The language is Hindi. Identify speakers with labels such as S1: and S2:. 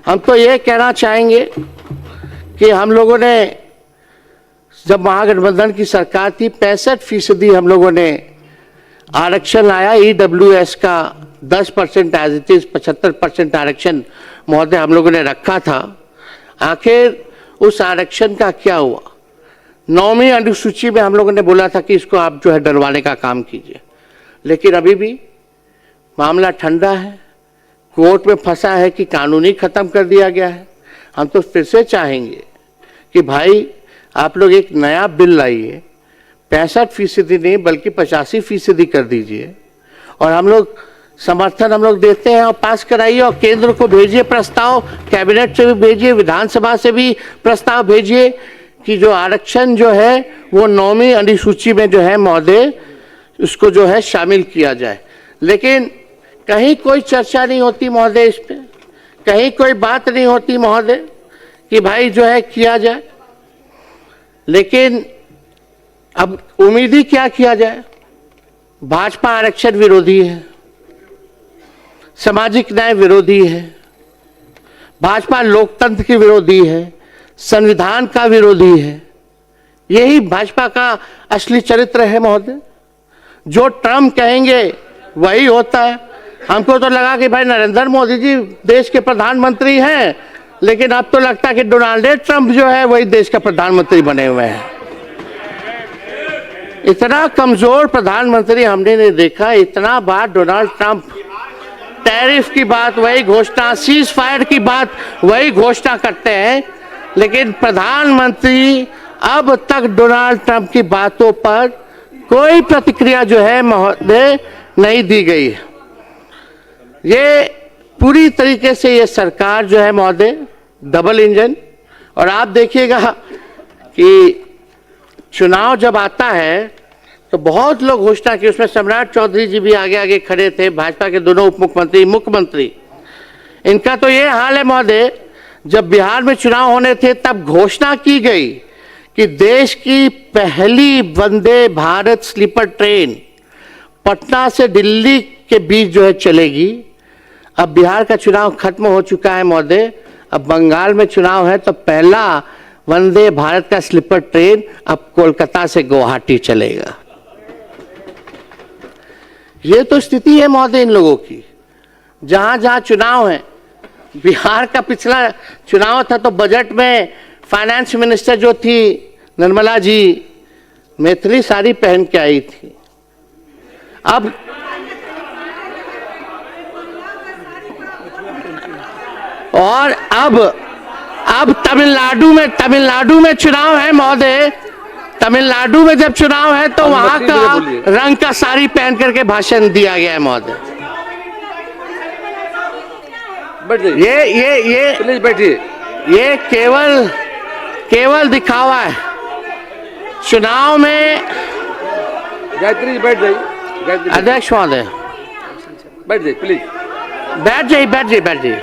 S1: हम तो ये कहना चाहेंगे कि हम लोगों ने जब महागठबंधन की सरकार थी 65% हम लोगों ने आरक्षण लाया। EWS का 10% एज इट इज 75% आरक्षण महोदय हम लोगों ने रखा था। आखिर उस आरक्षण का क्या हुआ? 9वीं अनुसूची में हम लोगों ने बोला था कि इसको आप जो है डरवाने का काम कीजिए, लेकिन अभी भी मामला ठंडा है, कोर्ट में फंसा है कि कानूनी खत्म कर दिया गया है। हम तो फिर से चाहेंगे कि भाई आप लोग एक नया बिल लाइए, 65% नहीं बल्कि 85% कर दीजिए, और हम लोग समर्थन हम लोग देते हैं और पास कराइए, और केंद्र को भेजिए प्रस्ताव, कैबिनेट से भी भेजिए, विधानसभा से भी प्रस्ताव भेजिए कि जो आरक्षण जो है वो 9वीं अनुसूची में जो है महोदय उसको जो है शामिल किया जाए। लेकिन कहीं कोई चर्चा नहीं होती महोदय इस पे, कहीं कोई बात नहीं होती महोदय कि भाई जो है किया जाए। लेकिन अब उम्मीद ही क्या किया जाए? भाजपा आरक्षण विरोधी है, सामाजिक न्याय विरोधी है, भाजपा लोकतंत्र की विरोधी है, संविधान का विरोधी है। यही भाजपा का असली चरित्र है महोदय। जो ट्रम्प कहेंगे वही होता है। हमको तो लगा कि भाई नरेंद्र मोदी जी देश के प्रधानमंत्री हैं, लेकिन अब तो लगता है कि डोनाल्ड ट्रंप जो है वही देश का प्रधानमंत्री बने हुए हैं। इतना कमजोर प्रधानमंत्री हमने नहीं देखा। इतना बार डोनाल्ड ट्रंप टैरिफ की बात वही घोषणा, सीज फायर की बात वही घोषणा करते हैं, लेकिन प्रधानमंत्री अब तक डोनाल्ड ट्रंप की बातों पर कोई प्रतिक्रिया जो है महोदय नहीं दी गई है। ये पूरी तरीके से ये सरकार जो है महोदय डबल इंजन। और आप देखिएगा कि चुनाव जब आता है तो बहुत लोग घोषणा की, उसमें सम्राट चौधरी जी भी आगे आगे खड़े थे, भाजपा के दोनों उप मुख्यमंत्री, मुख्यमंत्री। इनका तो ये हाल है महोदय, जब बिहार में चुनाव होने थे तब घोषणा की गई कि देश की पहली वंदे भारत स्लीपर ट्रेन पटना से दिल्ली के बीच जो है चलेगी। अब बिहार का चुनाव खत्म हो चुका है महोदय, अब बंगाल में चुनाव है, तो पहला वंदे भारत का स्लीपर ट्रेन अब कोलकाता से गुवाहाटी चलेगा। ये तो स्थिति है महोदय इन लोगों की। जहां जहां चुनाव है, बिहार का पिछला चुनाव था तो बजट में फाइनेंस मिनिस्टर जो थी निर्मला जी मैथिली साड़ी पहन के आई थी। अब और अब तमिलनाडु में चुनाव है महोदय। तमिलनाडु में जब चुनाव है तो वहां का रंग का साड़ी पहन करके भाषण दिया गया है महोदय। ये
S2: प्लीज बैठिए।
S1: ये केवल दिखावा है। चुनाव में
S2: गायत्री बैठ जाइए।
S1: अध्यक्ष महोदय
S2: बैठ जाइए प्लीज।
S1: बैठ जाइए।